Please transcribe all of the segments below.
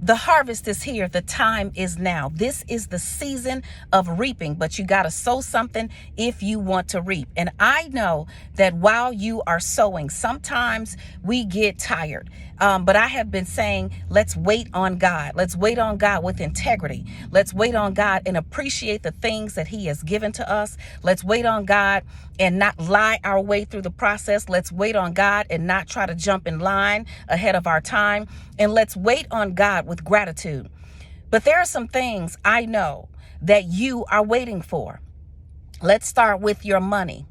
The harvest is here. The time is now. This is the season of reaping, but you got to sow something if you want to reap. And I know that while you are sowing, sometimes we get tired. But I have been saying, let's wait on God. Let's wait on God with integrity. Let's wait on God and appreciate the things that he has given to us. Let's wait on God and not lie our way through the process. Let's wait on God and not try to jump in line ahead of our time. And let's wait on God with gratitude. But there are some things I know that you are waiting for. Let's start with your money.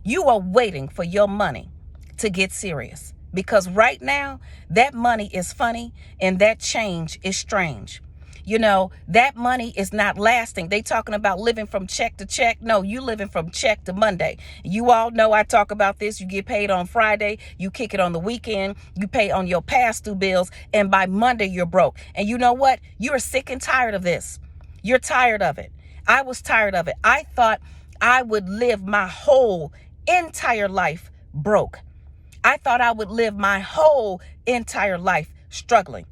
You are waiting for your money to get serious, because right now that money is funny and that change is strange. You know, that money is not lasting. They talking about living from check to check. No, you living from check to Monday. You all know I talk about this. You get paid on Friday. You kick it on the weekend. You pay on your past due bills. And by Monday, you're broke. And you know what? You're sick and tired of this. You're tired of it. I was tired of it. I thought I would live my whole entire life broke. I thought I would live my whole entire life struggling.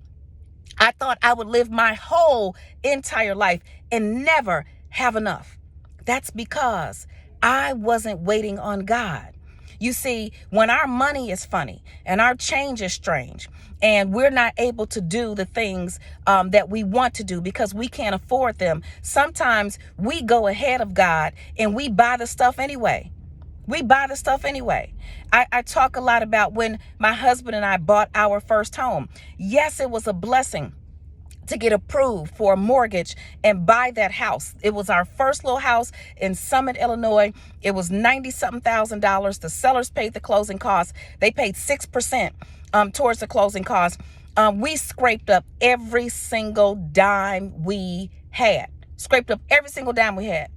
I thought I would live my whole entire life and never have enough. That's because I wasn't waiting on God. You see, when our money is funny and our change is strange and we're not able to do the things that we want to do because we can't afford them, sometimes we go ahead of God and we buy the stuff anyway. We buy the stuff anyway. I talk a lot about when my husband and I bought our first home. Yes, it was a blessing to get approved for a mortgage and buy that house. It was our first little house in Summit, Illinois. It was $90-something thousand. The sellers paid the closing costs. They paid 6% towards the closing costs. We scraped up every single dime we had. Scraped up every single dime we had.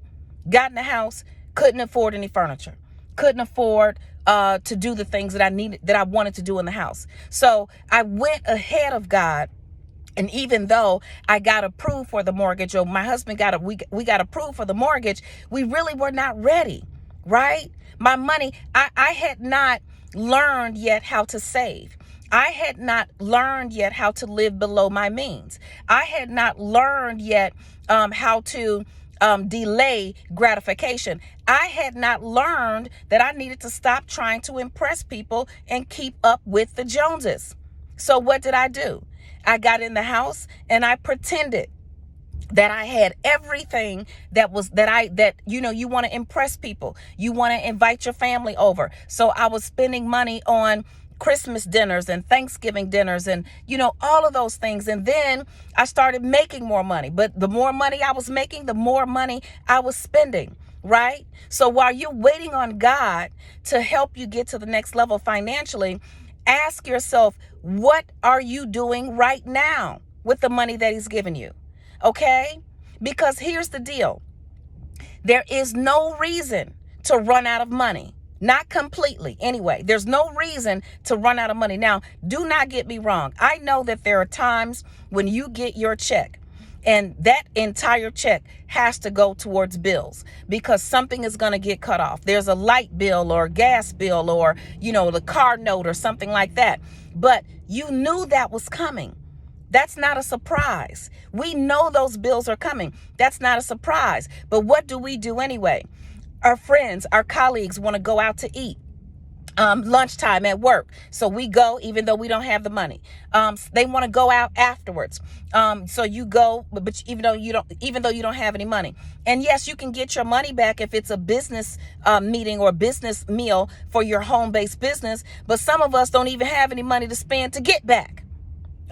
Got in the house, couldn't afford any furniture. Couldn't afford to do the things that I needed, that I wanted to do in the house. So I went ahead of God. And even though I got approved for the mortgage, or my husband we got approved for the mortgage, we really were not ready, right? My money, I had not learned yet how to save. I had not learned yet how to live below my means. I had not learned yet how to delay gratification. I had not learned that I needed to stop trying to impress people and keep up with the Joneses. So what did I do? I got in the house and I pretended that I had everything that you want to impress people. You want to invite your family over. So I was spending money on Christmas dinners and Thanksgiving dinners and, all of those things. And then I started making more money. But the more money I was making, the more money I was spending, right? So while you're waiting on God to help you get to the next level financially, ask yourself, what are you doing right now with the money that he's given you? Okay? Because here's the deal. There is no reason to run out of money. Not completely. Anyway, there's no reason to run out of money. Now, do not get me wrong. I know that there are times when you get your check and that entire check has to go towards bills because something is going to get cut off. There's a light bill or gas bill or, the car note or something like that. But you knew that was coming. That's not a surprise. We know those bills are coming. That's not a surprise. But what do we do anyway? Our friends, our colleagues want to go out to eat. Lunchtime at work. So we go, even though we don't have the money. They want to go out afterwards. So you go, but even though you don't have any money. And yes, you can get your money back if it's a business meeting or business meal for your home-based business. But some of us don't even have any money to spend to get back.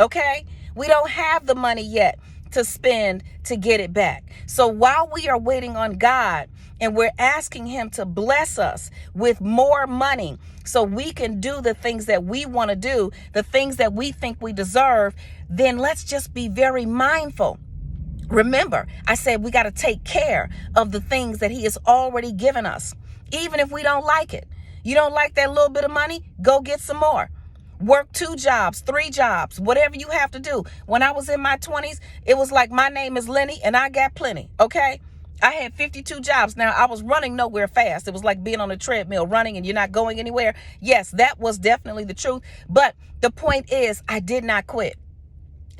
Okay? We don't have the money yet to spend to get it back. So while we are waiting on God and we're asking him to bless us with more money so we can do the things that we want to do, the things that we think we deserve, then let's just be very mindful. Remember, I said we got to take care of the things that he has already given us, even if we don't like it. You don't like that little bit of money? Go get some more. Work 2 jobs, 3 jobs, whatever you have to do. When I was in my 20s, it was like my name is Lenny and I got plenty, okay? I had 52 jobs. Now, I was running nowhere fast. It was like being on a treadmill, running and you're not going anywhere. Yes, that was definitely the truth. But the point is, I did not quit.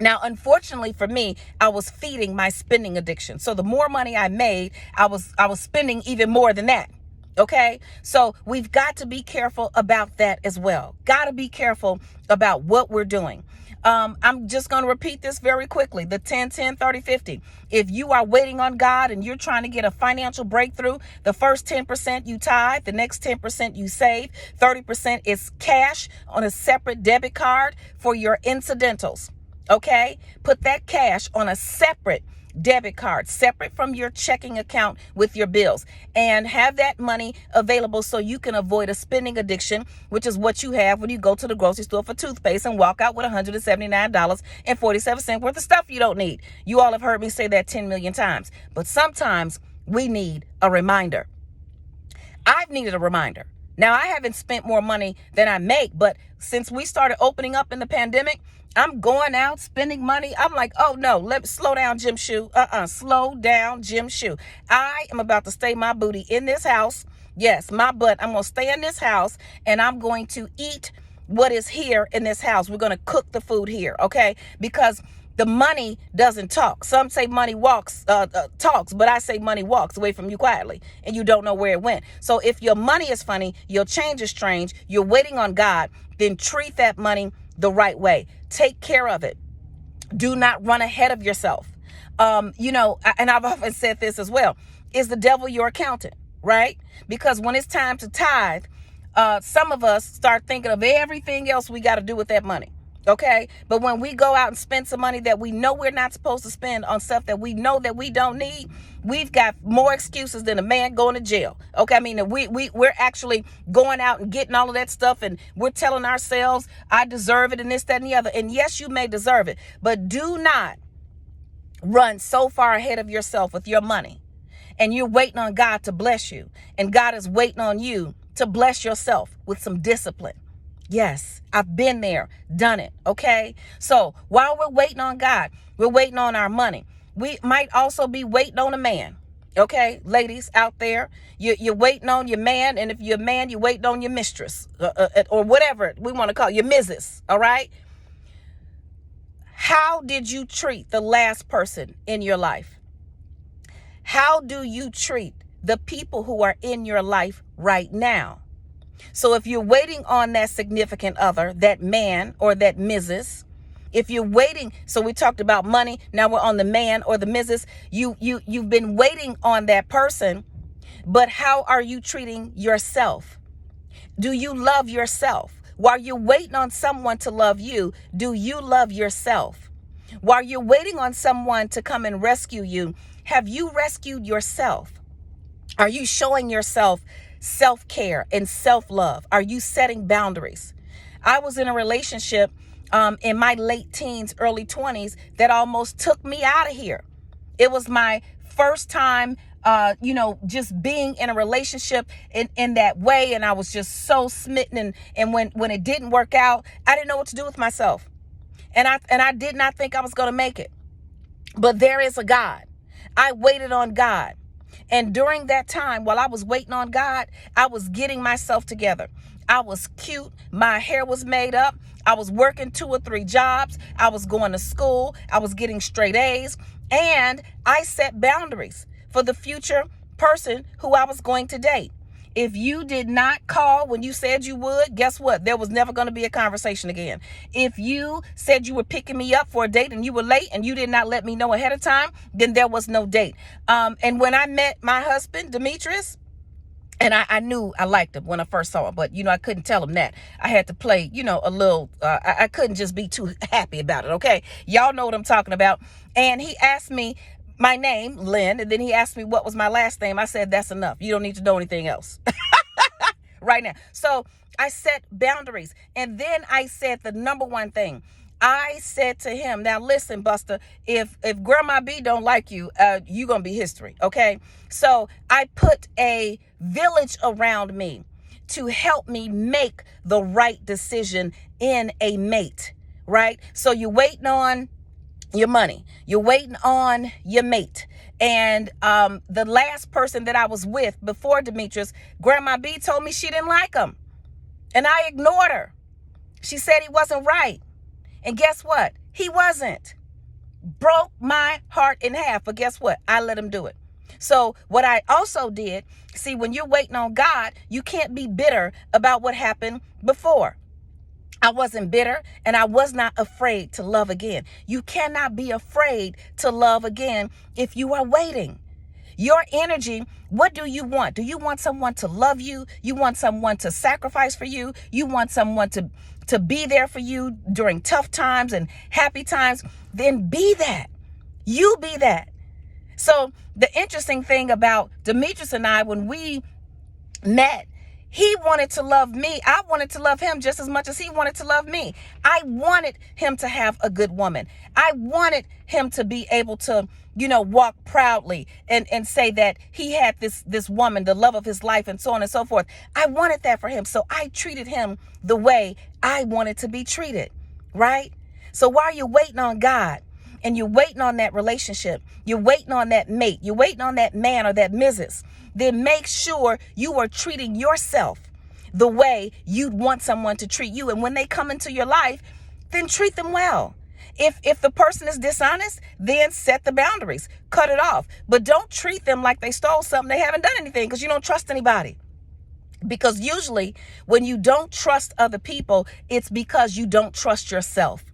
Now, unfortunately for me, I was feeding my spending addiction. So the more money I made, I was spending even more than that. Okay. So we've got to be careful about that as well. Got to be careful about what we're doing. I'm just going to repeat this very quickly. The 10, 10, 30, 50. If you are waiting on God and you're trying to get a financial breakthrough, the first 10% you tithe, the next 10% you save, 30% is cash on a separate debit card for your incidentals. Okay. Put that cash on a separate debit card, separate from your checking account with your bills, and have that money available so you can avoid a spending addiction, which is what you have when you go to the grocery store for toothpaste and walk out with $179.47 worth of stuff you don't need. You all have heard me say that 10 million times, but sometimes we need a reminder. I've needed a reminder. Now, I haven't spent more money than I make, but since we started opening up in the pandemic, I'm going out spending money. I'm like, oh no, let me slow down, Jim Shoe. Slow down, Jim Shoe. I am about to stay my booty in this house. Yes, my butt. I'm going to stay in this house and I'm going to eat what is here in this house. We're going to cook the food here. Okay. Because the money doesn't talk. Some say money talks, but I say money walks away from you quietly and you don't know where it went. So if your money is funny, your change is strange, you're waiting on God, then treat that money the right way. Take care of it. Do not run ahead of yourself. And I've often said this as well. Is the devil your accountant, right? Because when it's time to tithe, some of us start thinking of everything else we got to do with that money. Okay. But when we go out and spend some money that we know we're not supposed to spend on stuff that we know that we don't need, we've got more excuses than a man going to jail. Okay. I mean, we're actually going out and getting all of that stuff and we're telling ourselves, I deserve it and this, that, and the other. And yes, you may deserve it, but do not run so far ahead of yourself with your money and you're waiting on God to bless you. And God is waiting on you to bless yourself with some discipline. Yes, I've been there, done it. Okay. So while we're waiting on God, we're waiting on our money. We might also be waiting on a man. Okay. Ladies out there, you're waiting on your man. And if you're a man, you're waiting on your mistress or whatever we want to call your Mrs. All right. How did you treat the last person in your life? How do you treat the people who are in your life right now? So if you're waiting on that significant other, that man or that Mrs., if you're waiting, so we talked about money, now we're on the man or the Mrs., you've been waiting on that person, but how are you treating yourself? Do you love yourself? While you're waiting on someone to love you, do you love yourself? While you're waiting on someone to come and rescue you, have you rescued yourself? Are you showing yourself self-care and self-love? Are you setting boundaries? I was in a relationship in my late teens, early 20s that almost took me out of here. It was my first time, just being in a relationship in that way. And I was just so smitten. And when it didn't work out, I didn't know what to do with myself. And I did not think I was going to make it. But there is a God. I waited on God. And during that time, while I was waiting on God, I was getting myself together. I was cute. My hair was made up. I was working 2 or 3 jobs. I was going to school. I was getting straight A's. And I set boundaries for the future person who I was going to date. If you did not call when you said you would, guess what? There was never going to be a conversation again. If you said you were picking me up for a date and you were late and you did not let me know ahead of time, then there was no date. And when I met my husband, Demetrius, and I knew I liked him when I first saw him, but, I couldn't tell him that. I had to play, a little, I couldn't just be too happy about it. Okay. Y'all know what I'm talking about. And he asked me my name, Lynn, and then he asked me what was my last name. I said, that's enough. You don't need to know anything else right now. So I set boundaries. And then I said the number one thing. I said to him, now listen, Buster, if Grandma B don't like you, you're going to be history. Okay. So I put a village around me to help me make the right decision in a mate. Right. So you're waiting on your money. You're waiting on your mate. And the last person that I was with before Demetrius, Grandma B told me she didn't like him. And I ignored her. She said he wasn't right. And guess what? He wasn't. broke my heart in half. But guess what? I let him do it. So what I also did, see, when you're waiting on God, you can't be bitter about what happened before. I wasn't bitter, and I was not afraid to love again. You cannot be afraid to love again if you are waiting. Your energy, what do you want? Do you want someone to love you? You want someone to sacrifice for you? You want someone to be there for you during tough times and happy times? Then be that. You be that. So the interesting thing about Demetrius and I, when we met, he wanted to love me. I wanted to love him just as much as he wanted to love me. I wanted him to have a good woman. I wanted him to be able to, walk proudly and say that he had this woman, the love of his life, and so on and so forth. I wanted that for him. So I treated him the way I wanted to be treated, right? So while you're waiting on God, and you're waiting on that relationship, you're waiting on that mate, you're waiting on that man or that missus, then make sure you are treating yourself the way you'd want someone to treat you. And when they come into your life, then treat them well. If the person is dishonest, then set the boundaries, cut it off. But don't treat them like they stole something. They haven't done anything, because you don't trust anybody. Because usually when you don't trust other people, it's because you don't trust yourself.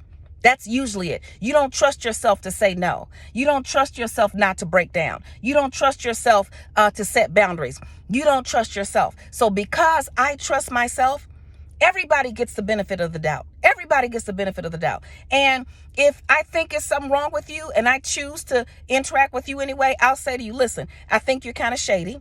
That's usually it. You don't trust yourself to say no. You don't trust yourself not to break down. You don't trust yourself to set boundaries. You don't trust yourself. So because I trust myself, everybody gets the benefit of the doubt. Everybody gets the benefit of the doubt. And if I think it's something wrong with you and I choose to interact with you anyway, I'll say to you, listen, I think you're kind of shady,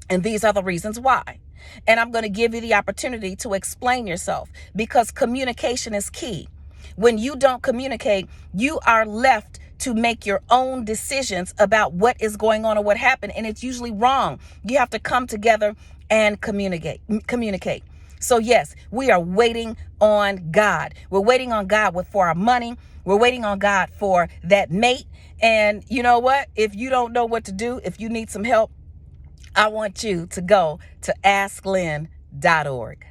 and these are the reasons why. And I'm going to give you the opportunity to explain yourself, because communication is key. When you don't communicate, you are left to make your own decisions about what is going on or what happened. And it's usually wrong. You have to come together and communicate. So yes, we are waiting on God. We're waiting on God for our money. We're waiting on God for that mate. And you know what? If you don't know what to do, if you need some help, I want you to go to asklynn.org.